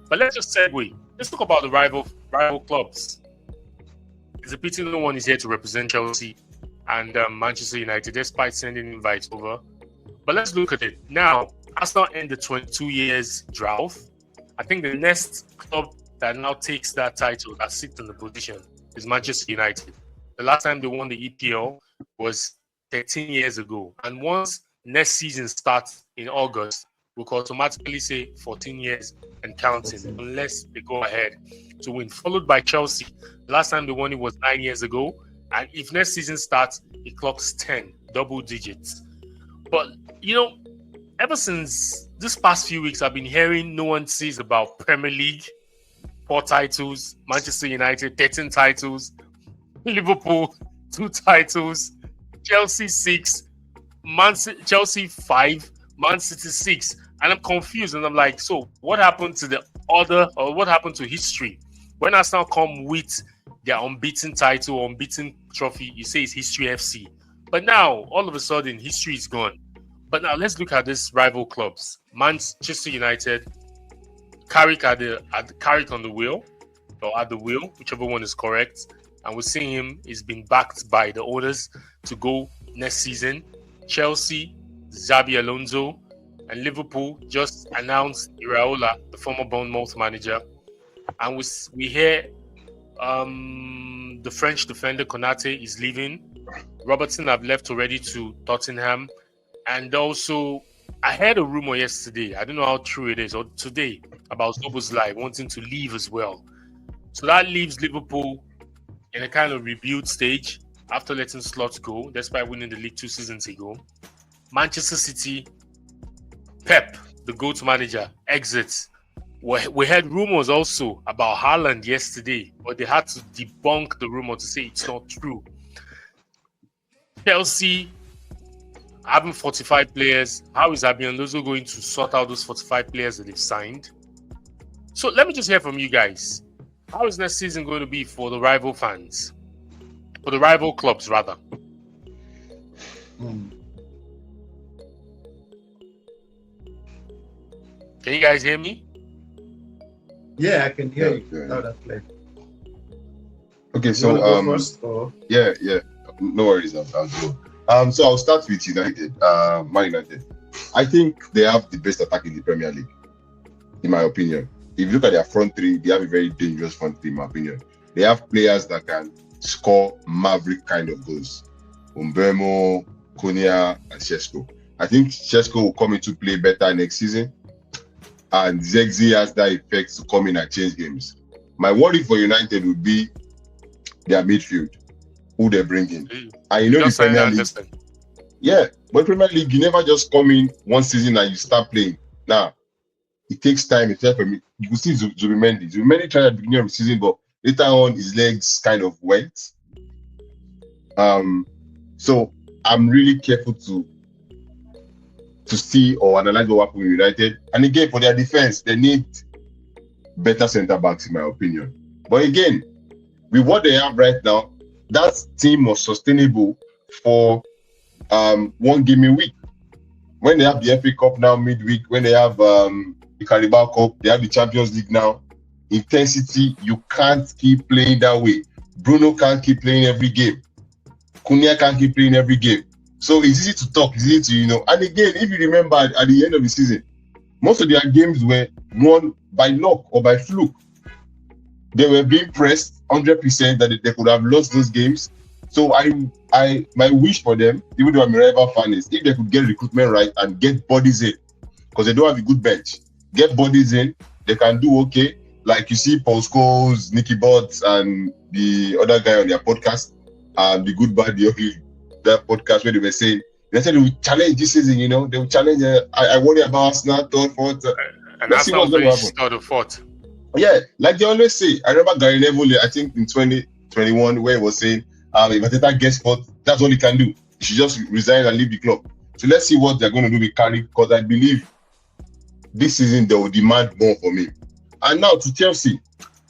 But let's just segue. Let's talk about the rival clubs. It's a pity no one is here to represent Chelsea and Manchester United, despite sending invites over. But let's look at it. Now, Arsenal end the 22 years drought. I think the next club that now takes that title, that sits in the position, is Manchester United. The last time they won the EPL was 13 years ago. And once next season starts in August, we can automatically say 14 years and counting, unless they go ahead to win. Followed by Chelsea. The last time they won it was 9 years ago. And if next season starts, it clocks 10, double digits. But, you know, ever since this past few weeks, I've been hearing no one says about Premier League, 4 titles, Manchester United, 13 titles, Liverpool, 2 titles, Chelsea 6, Chelsea 5, Man City 6. And I'm confused, and I'm like, so what happened to the other, or what happened to history? When Arsenal come with their unbeaten title, unbeaten trophy, you say it's History FC. But now, all of a sudden, history is gone. But now, let's look at these rival clubs. Manchester United, Carrick Carrick on the wheel, or at the wheel, whichever one is correct. And we're seeing him is being backed by the owners to go next season. Chelsea, Xabi Alonso, and Liverpool just announced Iraola, the former Bournemouth manager. And we hear the French defender Konate is leaving. Robertson have left already to Tottenham. And also, I heard a rumor yesterday, I don't know how true it is, or today, about Szoboszlai wanting to leave as well. So that leaves Liverpool in a kind of rebuild stage after letting Slot go, despite winning the league 2 seasons ago. Manchester City, Pep, the GOAT manager, exits. We had rumors also about Haaland yesterday, but they had to debunk the rumor to say it's not true. Chelsea having 45 players. How is Xabi Alonso going to sort out those 45 players that they've signed? So let me just hear from you guys. How is next season going to be for the rival fans? For the rival clubs, rather. Can you guys hear me? Yeah, I can hear you. Loud and clear. Okay, so go first, or? Yeah, no worries. I'll go. So I'll start with United. Man United. I think they have the best attack in the Premier League, in my opinion. If you look at their front three, they have a very dangerous front three, in my opinion. They have players that can score maverick kind of goals. Mbeumo, Konya, and Šeško. I think Šeško will come into play better next season. And Zexi has that effect to come in and change games. My worry for United would be their midfield, who they bring in. And you know the Premier League. Yeah, but Premier League, you never just come in one season and you start playing. Now, it takes time. It's for me. You can see Zubimendi. Zubimendi tried at the beginning of the season, but later on his legs kind of went. So I'm really careful to see or analyze what happened with United. And again, for their defense, they need better centre backs, in my opinion. But again, with what they have right now, that team was sustainable for 1 game a week. When they have the FA Cup now midweek, when they have the Carabao Cup, they have the Champions League now. Intensity, you can't keep playing that way. Bruno can't keep playing every game. Konya can't keep playing every game. So it's easy to talk, it's easy to, and again, if you remember at the end of the season, most of their games were won by luck or by fluke. They were being pressed 100% that they could have lost those games. So my wish for them, even though I'm a rival fan, is if they could get recruitment right and get bodies in, because they don't have a good bench. Get bodies in, they can do okay. Like you see Paul Scholes, Nicky Butts, and the other guy on their podcast, the Good Bad, the Ugly, that podcast where they were saying, they said they will challenge this season, they will challenge. I worry about Arsenal, third, fourth. And that's not going to third or fourth. Yeah, like they always say. I remember Gary Neville, I think in 2021, where he was saying, if Arteta gets fourth, that's all he can do. He should just resign and leave the club. So let's see what they're going to do with Carrick, because I believe this season they will demand more from him. And now to Chelsea,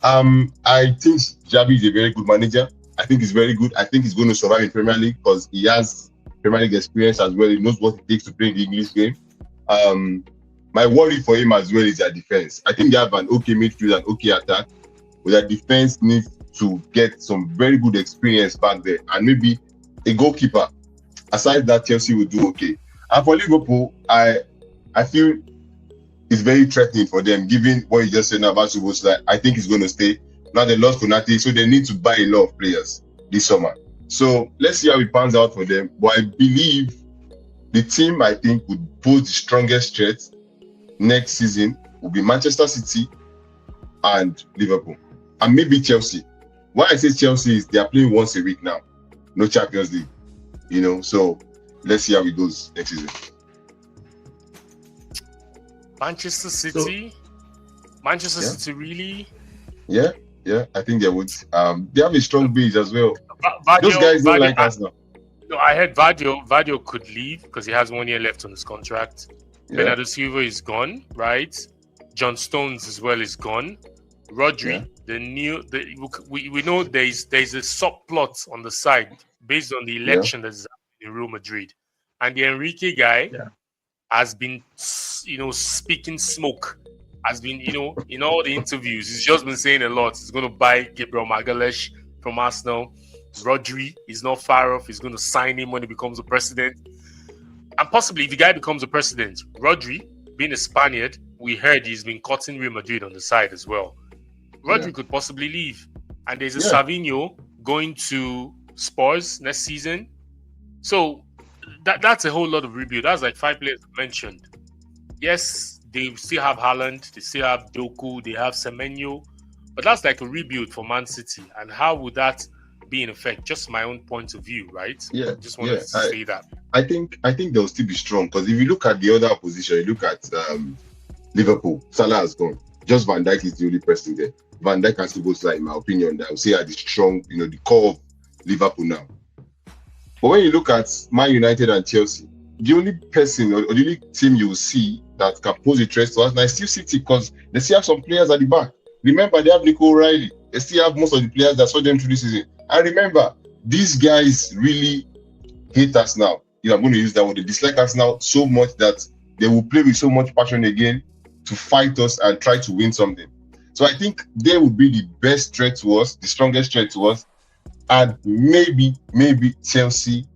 I think Xabi is a very good manager. I think he's very good. I think he's going to survive in Premier League because he has Premier League experience as well. He knows what it takes to play the English game. my worry for him as well is their defense. I think they have an okay midfield and okay attack, but their defense needs to get some very good experience back there, and maybe a goalkeeper. Aside that, Chelsea will do okay. And for Liverpool, I feel it's very threatening for them, given what you just said now about Szoboszlai. I think he's going to stay. Now they lost Konate, so they need to buy a lot of players this summer. So let's see how it pans out for them. But I believe the team I think would pose the strongest threat next season will be Manchester City and Liverpool, and maybe Chelsea. Why I say Chelsea is they are playing once a week now, no Champions League, you know. So let's see how it goes next season. Manchester City, City really? Yeah, I think they would. They have a strong base as well. Those guys don't like us now. No, I heard Vardio could leave because he has 1 year left on his contract. Bernardo Silva is gone, right? John Stones as well is gone. Rodri, we know there's a subplot on the side based on the election that's in Real Madrid, and the Enrique guy has been, speaking smoke. Has been, in all the interviews, he's just been saying a lot. He's going to buy Gabriel Magalhaes from Arsenal. Rodri is not far off. He's going to sign him when he becomes a president. And possibly, if the guy becomes a president, Rodri, being a Spaniard, we heard he's been cutting Real Madrid on the side as well. Rodri could possibly leave. And there's a Savinho going to Spurs next season. So that's a whole lot of rebuild. That's like 5 players mentioned. Yes, they still have Haaland, they still have Doku, they have Semenyo. But that's like a rebuild for Man City. And how would that be in effect? Just my own point of view, right? Yeah. Just wanted to say that. I think they'll still be strong, because if you look at the other opposition, you look at Liverpool, Salah has gone. Just Van Dijk is the only person there. Van Dijk and Szoboszlai, in my opinion, that I would say are the strong, the core of Liverpool now. But when you look at Man United and Chelsea, the only person or the only team you will see that can pose a threat to us now is still City, because they still have some players at the back. Remember, they have Nico O'Reilly. They still have most of the players that saw them through this season. And remember, these guys really hate us now. I'm going to use that word. They dislike us now so much that they will play with so much passion again to fight us and try to win something. So I think they would be the best threat to us, the strongest threat to us, and maybe Chelsea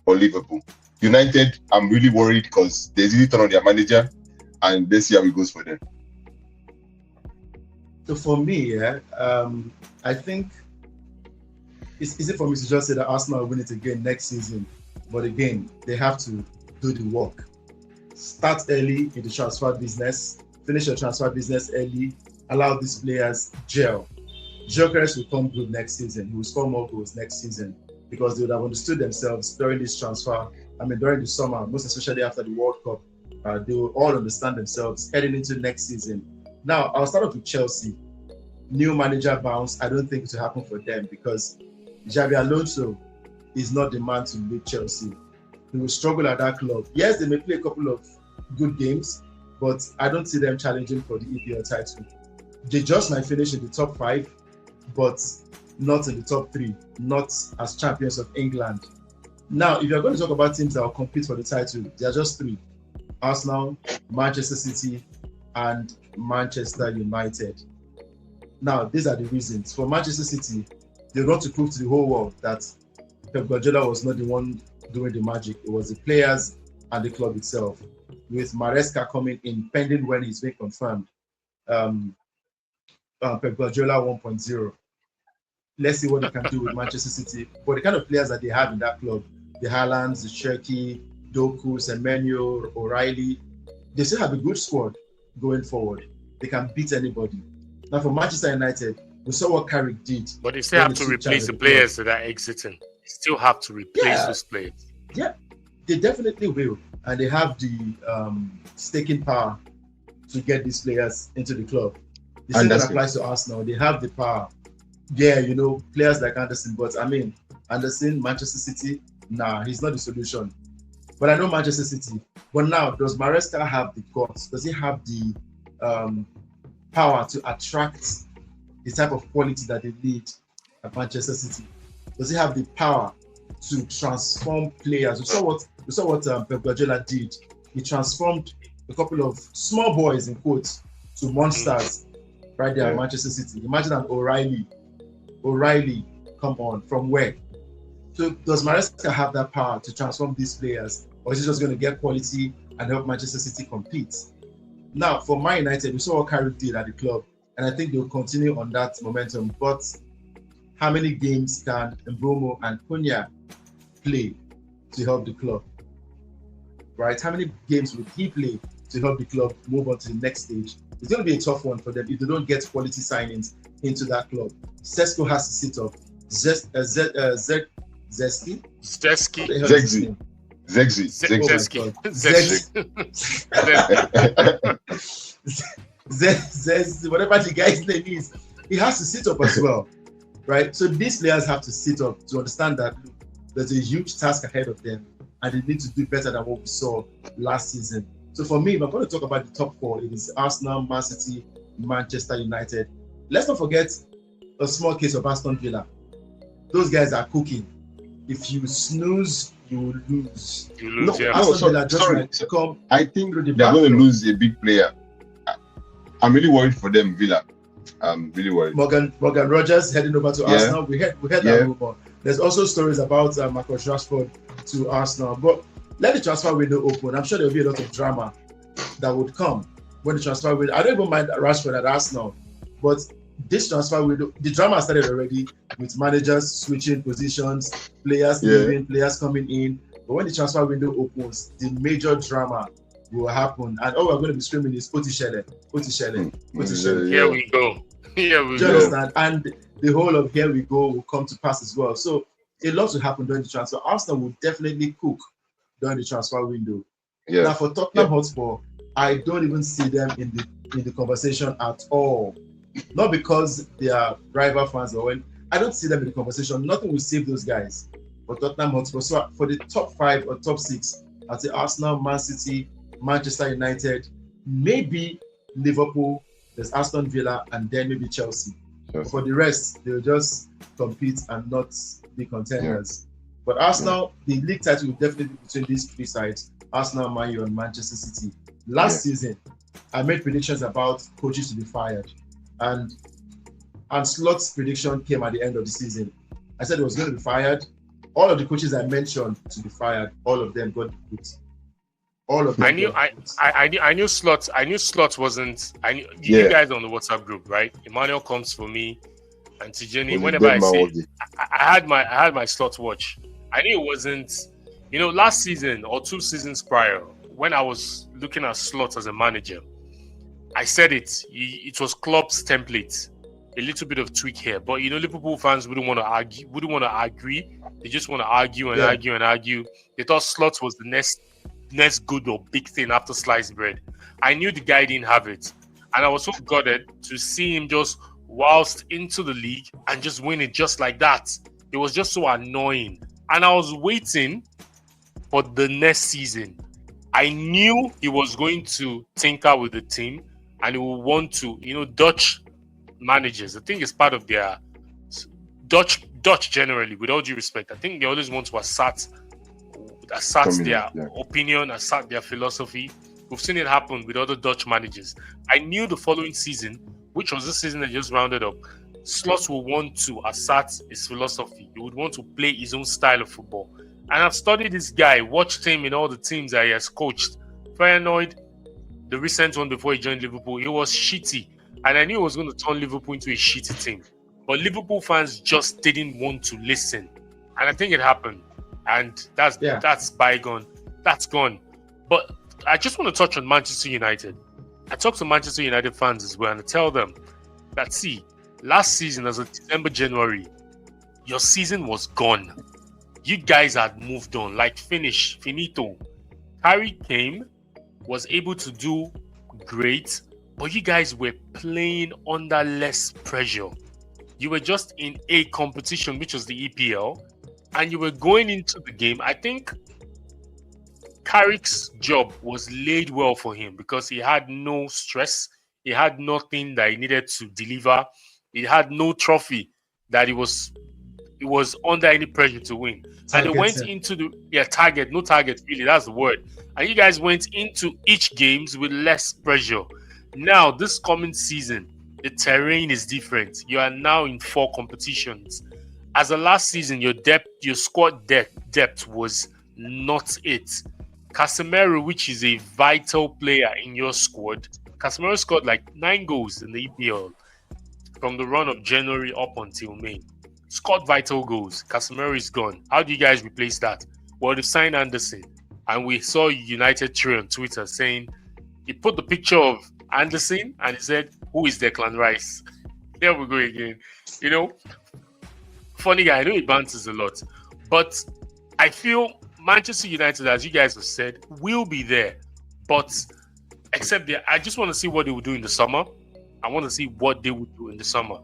or Liverpool. United, I'm really worried because there's easy turn on their manager, and let's see how it goes for them. So for me, I think it's easy for me to just say that Arsenal will win it again next season. But again, they have to do the work. Start early in the transfer business, finish your transfer business early, allow these players gel. Gyökeres will come good next season. He will score more goals next season because they would have understood themselves during this transfer. During the summer, most especially after the World Cup, they will all understand themselves heading into next season. Now, I'll start off with Chelsea. New manager bounce. I don't think it will happen for them because Xabi Alonso is not the man to lead Chelsea. He will struggle at that club. Yes, they may play a couple of good games, but I don't see them challenging for the EPL title. They just might finish in the top 5, but not in the top 3, not as champions of England. Now, if you're going to talk about teams that will compete for the title, there are just 3: Arsenal, Manchester City, and Manchester United. Now, these are the reasons. For Manchester City, they want to prove to the whole world that Pep Guardiola was not the one doing the magic. It was the players and the club itself. With Maresca coming in, pending when he's been confirmed. Pep Guardiola 1.0. Let's see what they can do with Manchester City. But the kind of players that they have in that club, the Haalands, the Cherki, Doku, Semenyo, O'Reilly, they still have a good squad going forward. They can beat anybody. Now for Manchester United, we saw what Carrick did. But they still have to replace the players that are exiting. They still have to replace those players. Yeah, they definitely will. And they have the staking power to get these players into the club. The same that applies to Arsenal. They have the power. Yeah, players like Anderson. But Anderson, Manchester City, nah, he's not the solution. But I know Manchester City. But now, does Maresca have the guts? Does he have the power to attract the type of quality that they need at Manchester City? Does he have the power to transform players? We saw what Pep Guardiola did. He transformed a couple of small boys in quotes to monsters right there at Manchester City. Imagine an O'Reilly. Come on, from where? So does Maresca have that power to transform these players, or is he just going to get quality and help Manchester City compete? Now, for Man United, we saw what Carrick did at the club, and I think they'll continue on that momentum. But how many games can Mbeumo and Cunha play to help the club? Right? How many games will he play to help the club move on to the next stage? It's going to be a tough one for them if they don't get quality signings into that club. Sesko has to sit up. Zegzi. Whatever the guy's name is, he has to sit up as well, right? So these players have to sit up to understand that there's a huge task ahead of them, and they need to do better than what we saw last season. So for me, if I'm going to talk about the top four, it is Arsenal, Man City, Manchester United. Let's not forget a small case of Aston Villa. Those guys are cooking. If you snooze, you lose. I think they're going to lose a big player. I'm really worried for them, Villa. I'm really worried. Morgan Rogers heading over to Arsenal. We heard that rumor. There's also stories about Marcus Rashford to Arsenal. But let the transfer window open. I'm sure there'll be a lot of drama that would come when the transfer window. I don't even mind Rashford at Arsenal, but this transfer window, the drama started already with managers switching positions, players leaving, players coming in. But when the transfer window opens, the major drama will happen. And all we're going to be screaming is Otischele. Here we go. Do you understand? And the whole of here we go will come to pass as well. So a lot will happen during the transfer. Arsenal will definitely cook during the transfer window. Now for Tottenham Hotspur, I don't even see them in the conversation at all. Not because they are rival fans or when I don't see them in the conversation. Nothing will save those guys for Tottenham Hotspur. So for the top 5 or top 6, I'd say Arsenal, Man City, Manchester United, maybe Liverpool, there's Aston Villa, and then maybe Chelsea. For the rest, they'll just compete and not be contenders. But Arsenal, the league title will definitely be between these 3 sides, Arsenal, Man U, and Manchester City. Last season, I made predictions about coaches to be fired. And Slot's prediction came at the end of the season. I said he was going to be fired. All of the coaches I mentioned to be fired, all of them got put. All of them. I knew Slot wasn't. You guys on the WhatsApp group, right? Emmanuel comes for me, and Tijani. Whenever I say, I had my Slot watch. I knew it wasn't. Last season or 2 seasons prior, when I was looking at Slot as a manager, I said it. It was Klopp's template. A little bit of tweak here, but Liverpool fans wouldn't want to argue. Wouldn't want to agree. They just want to argue and argue and argue. They thought Slot was the next good or big thing after sliced bread. I knew the guy didn't have it, and I was so gutted to see him just whilst into the league and just win it just like that. It was just so annoying, and I was waiting for the next season. I knew he was going to tinker with the team, and he would want to, Dutch managers. I think it's part of their Dutch generally. With all due respect, I think they always want to assert their opinion, assert their philosophy. We've seen it happen with other Dutch managers. I knew the following season, which was the season that just rounded up, Slot will want to assert his philosophy. He would want to play his own style of football. And I've studied this guy, watched him in all the teams that he has coached. Feyenoord, the recent one before he joined Liverpool, he was shitty. And I knew he was going to turn Liverpool into a shitty team. But Liverpool fans just didn't want to listen. And I think it happened. And that's bygone. That's gone. But I just want to touch on Manchester United. I talk to Manchester United fans as well and I tell them that, see, last season as of December, January, your season was gone. You guys had moved on, like finito. Carrick came, was able to do great, but you guys were playing under less pressure. You were just in a competition, which was the EPL, and you were going into the game. I think Carrick's job was laid well for him because he had no stress. He had nothing that he needed to deliver. He had no trophy that he was it was under any pressure to win. And they went into the target, no target really, that's the word. And you guys went into each games with less pressure. Now, this coming season, the terrain is different. You are now in 4 competitions. As of last season, your squad depth was not it. Casemiro, which is a vital player in your squad, Casemiro scored like 9 goals in the EPL from the run of January up until May. Scored vital goals. Casemiro is gone. How do you guys replace that? Well, they've signed Anderson. And we saw United Tree on Twitter saying, he put the picture of Anderson and he said, who is Declan Rice? There we go again. You know, funny guy. I know he bounces a lot. But I feel Manchester United, as you guys have said, will be there. But except I just want to see what they will do in the summer. I want to see what they will do in the summer.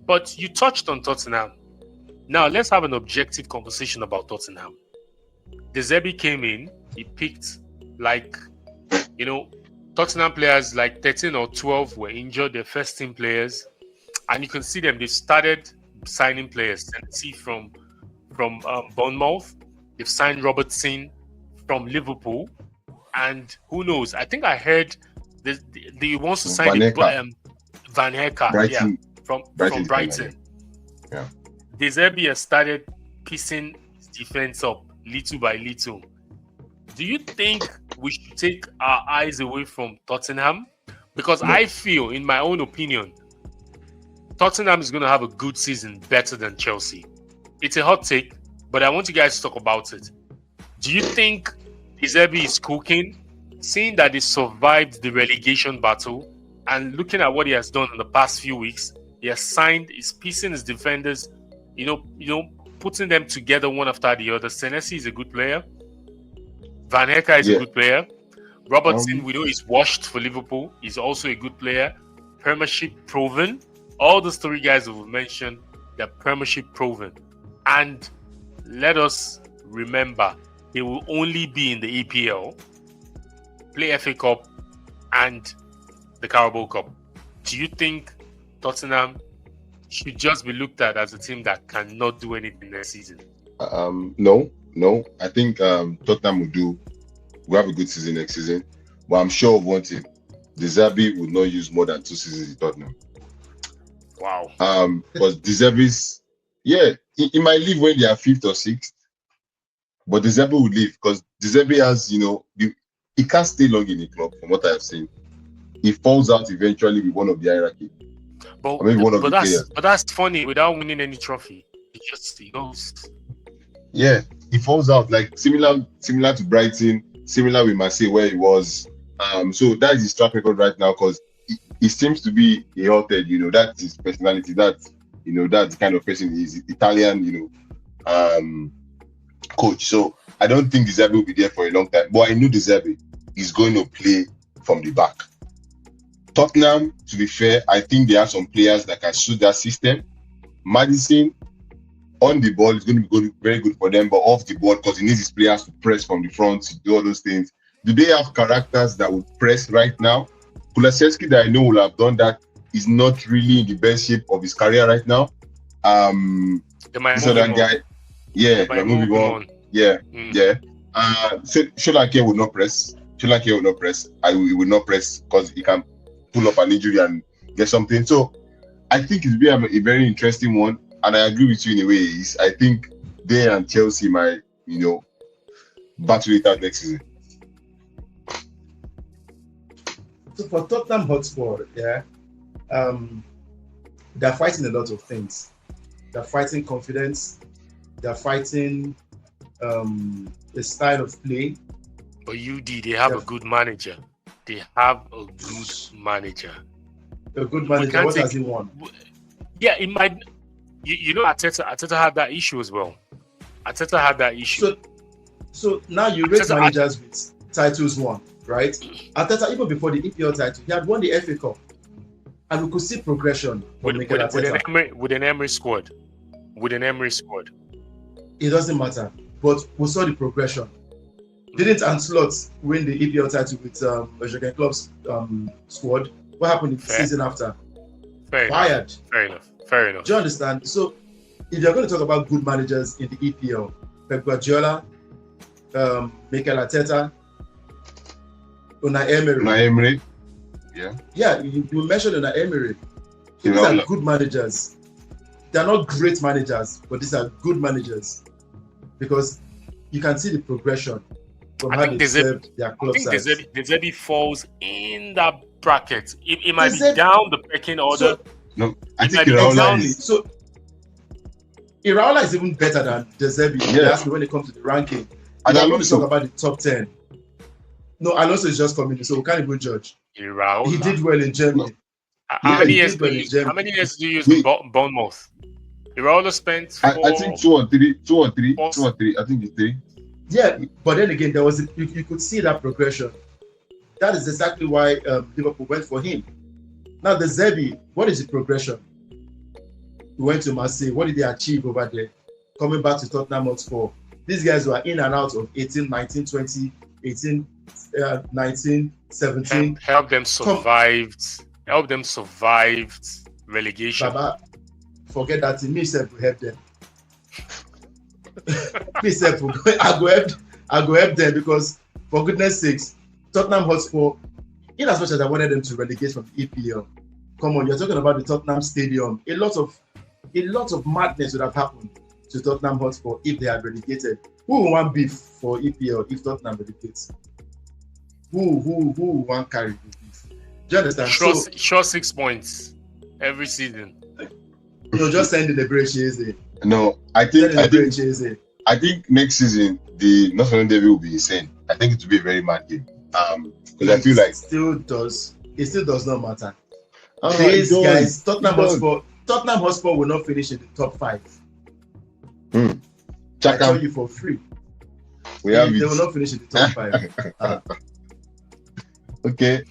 But you touched on Tottenham. Now, let's have an objective conversation about Tottenham. De Zerbi came in. He picked, Tottenham players like 13 or 12 were injured, their first team players. And you can see them. They started signing players. Tennessee from Bournemouth. They've signed Robertson from Liverpool. And who knows? I think I heard they wants to sign Van Hecke, from Brighton. Yeah. De Zerbi has started piecing his defense up little by little. Do you think we should take our eyes away from Tottenham? Because I feel, in my own opinion, Tottenham is going to have a good season, better than Chelsea. It's a hot take, but I want you guys to talk about it. Do you think De Zerbi is cooking? Seeing that he survived the relegation battle and looking at what he has done in the past few weeks, he has signed, he's piecing his defenders, putting them together one after the other. Senesi is a good player. Van Hecke is a good player. Robertson, we know he's washed for Liverpool. He's also a good player. Premiership proven. All those 3 guys that we've mentioned, they're Premiership proven. And let us remember, they will only be in the EPL, play FA Cup, and the Carabao Cup. Do you think Tottenham should just be looked at as a team that cannot do anything next season? No. I think Tottenham will have a good season next season. But I'm sure of one thing: De Zerbi would not use more than 2 seasons in Tottenham. Wow. Because De Zerbi's, he might leave when they are 5th or 6th, but De Zerbi would leave because De Zerbi has, he can't stay long in the club. From what I have seen, he falls out eventually with one of the hierarchy. But players. But that's funny. Without winning any trophy, he goes. Yeah, he falls out similar to Brighton, similar with Marseille where he was. So that is his track record right now because he seems to be a healthed. That's his personality. That's the kind of person he is. Italian, coach. So I don't think De Zerbi will be there for a long time. But I know De Zerbi is going to play from the back. Tottenham, to be fair, I think they have some players that can suit that system. Maddison, on the ball, is going to be very good for them, but off the ball, because he needs his players to press from the front, to do all those things. Do they have characters that would press right now? Kulusevski, that I know will have done that, is not really in the best shape of his career right now. This other guy, they're moving on. So Sholanke will not press. He will not press because he can pull up an injury and get something. So I think it's been a very interesting one, and I agree with you in a way. I think they and Chelsea might, battle it out next season. So for Tottenham Hotspur, they're fighting a lot of things. They're fighting confidence. They're fighting the style of play. But they have a good manager. They have a good manager. A good manager. What has he won? Yeah, it might. Arteta had that issue as well. Arteta had that issue. So now you rate managers with titles won, right? Arteta, even before the EPL title, he had won the FA Cup, and we could see progression with an Emery squad. It doesn't matter, but we saw the progression. Didn't Ancelotti win the EPL title with Jurgen Klopp's squad? What happened in the season after? Fair enough. Do you understand? So if you're going to talk about good managers in the EPL, Pep Guardiola, Mikel Arteta, Unai Emery. Yeah, you mentioned Unai Emery. These are good managers. They're not great managers, but these are good managers because you can see the progression from how they served their club sides. I think De Zerbi falls in that bracket. It might be down the pecking order. No, I think Iraola is. So Iraola is even better than De Zerbi. Yeah. That's when it comes to the ranking. And I'm going to talk about the top 10. No, Alonso is just coming in, so we can't even judge. Iraola. He did well in Germany. How many years do you use with Bournemouth? Iraola spent I think 2 or 3. I think it's 3. Yeah, but then again, there was you could see that progression. That is exactly why Liverpool went for him. Now, the Zerbi, what is the progression? We went to Marseille. What did they achieve over there? Coming back to Tottenham Hotspur. These guys were in and out of 18, 19, 20, 18, 19, 17. Help them survive relegation. Baba, forget that. Me self will help them. Me self will I go help them because, for goodness sakes, Tottenham Hotspur, in as much as I wanted them to relegate from the EPL, come on, you're talking about the Tottenham Stadium. A lot of madness would have happened to Tottenham Hotspur if they had relegated. Who will want beef for EPL if Tottenham relegates? Who will want carry the beef? Do you understand? Sure 6 points every season. Just send in the Brechese. No, I think next season the National Derby will be insane. I think it will be a very mad game. Because I feel like it still does not matter. These guys, Tottenham Hotspur will not finish in the top 5. I tell you for free. They will not finish in the top 5. Okay.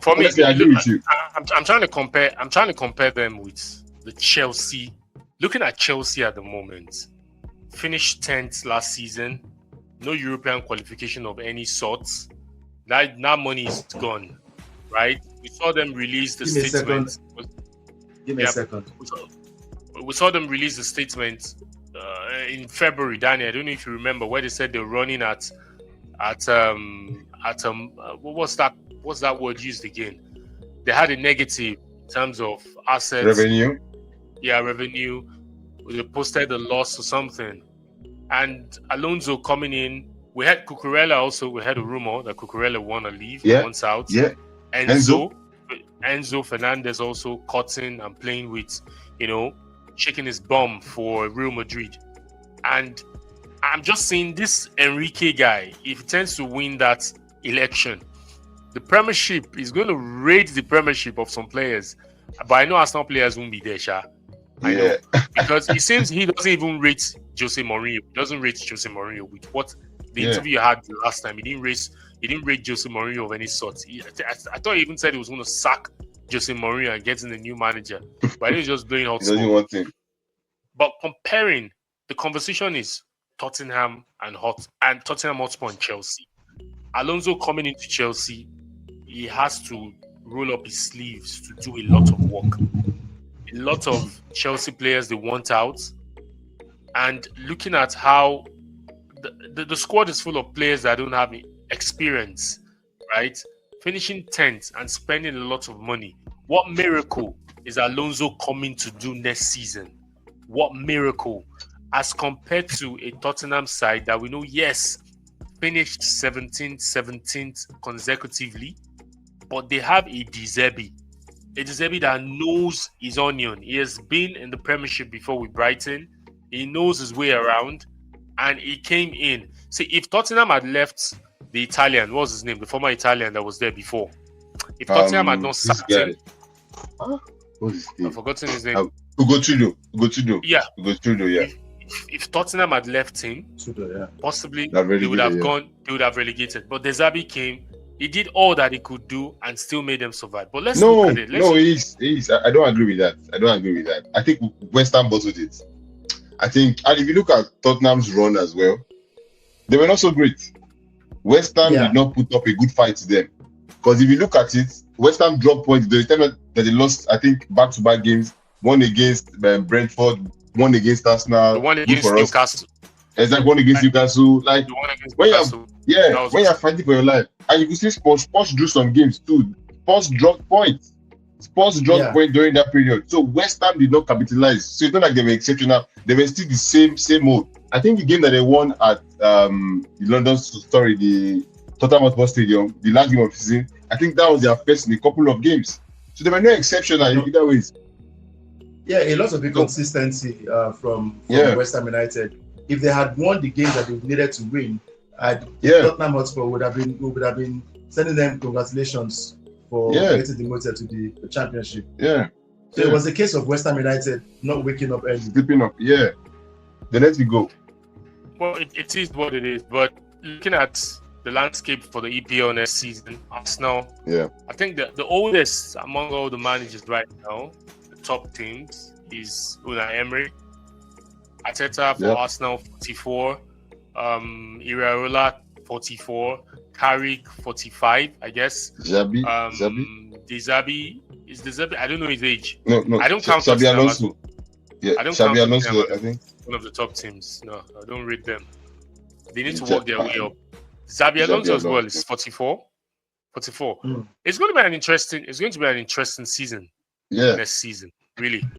For me, I agree with you. I'm trying to compare them with the Chelsea. Looking at Chelsea at the moment, finished 10th last season, no European qualification of any sort. That money is gone, right? We saw them release the statement. Give me a second. We saw them release the statement in February, Danny. I don't know if you remember where they said they're running at what's that word used again? They had a negative in terms of assets. Revenue. Yeah, revenue. They posted a loss or something. And Alonso coming in. We had Cucurella also. We had a rumor that Cucurella want to leave. Yeah. Wants out. Yeah. Enzo Fernandez also cutting and playing with, shaking his bum for Real Madrid. And I'm just saying this Enrique guy, if he tends to win that election, the Premiership is going to raid the Premiership of some players. But I know Arsenal players won't be there, Sha. I know. Because it seems he doesn't even rate Jose Mourinho. He doesn't rate Jose Mourinho with what the interview you had the last time. He didn't rate Jose Mourinho of any sort. I thought he even said he was going to sack Jose Mourinho and get in a new manager. But he was just blowing hot smoke. But comparing, the conversation is Tottenham Hotspur and Chelsea. Alonso coming into Chelsea, he has to roll up his sleeves to do a lot of work. A lot of Chelsea players they want out, and looking at how the squad is full of players that don't have experience, right? Finishing 10th and spending a lot of money. What miracle is Alonso coming to do next season? What miracle? As compared to a Tottenham side that we know, yes, finished 17th consecutively, but they have a De Zerbi that knows his onion. He has been in the Premiership before with Brighton. He knows his way around, and he came in. See, if Tottenham had left the Italian, what was his name? The former Italian that was there before. If Tottenham had not sacked him, what's his name? I've forgotten his name. Ugotudo. Yeah. Ugotudo, yeah. If Tottenham had left him, possibly they would have gone. They would have relegated. But De Zerbi came. He did all that he could do and still made them survive. But let's look at it. He's. I don't agree with that. I think West Ham bottled it. I think, and if you look at Tottenham's run as well, they were not so great. West Ham did not put up a good fight to them. Because if you look at it, West Ham dropped points. The time that they lost, I think, back-to-back games, one against Brentford, one against Arsenal. The one good against for us. Newcastle. Exactly, one against Newcastle. Like The one against when Newcastle. when you're fighting for your life, and you can see Spurs drew some games too. Spurs dropped points. Spurs dropped points during that period. So West Ham did not capitalize. So it's not like they were exceptional. They were still the same mode. I think the game that they won at the Tottenham Hotspur Stadium, the last game of the season, I think that was their first in a couple of games. So they were no exceptional in either ways. Yeah, a lot of inconsistency from West Ham United. If they had won the games that they needed to win, Tottenham Hotspur would have been sending them congratulations for getting demoted to the championship. Yeah. So it was a case of West Ham United not waking up early. Sleeping up, Then let it go. Well, it is what it is. But looking at the landscape for the EPL next season, Arsenal. I think the oldest among all the managers right now, the top teams, is Unai Emery. Arteta for Arsenal 44, Iraola 44, Carrick 45, I guess. Zabi. Dizabi is Dizabi. I don't know his age. No. I don't count Xabi Alonso. I don't Xabi count Alonso. I think one of the top teams. No, I don't read them. They need to work their way up. Xabi Alonso as well is 44. 44. It's going to be an interesting season. Next season, really.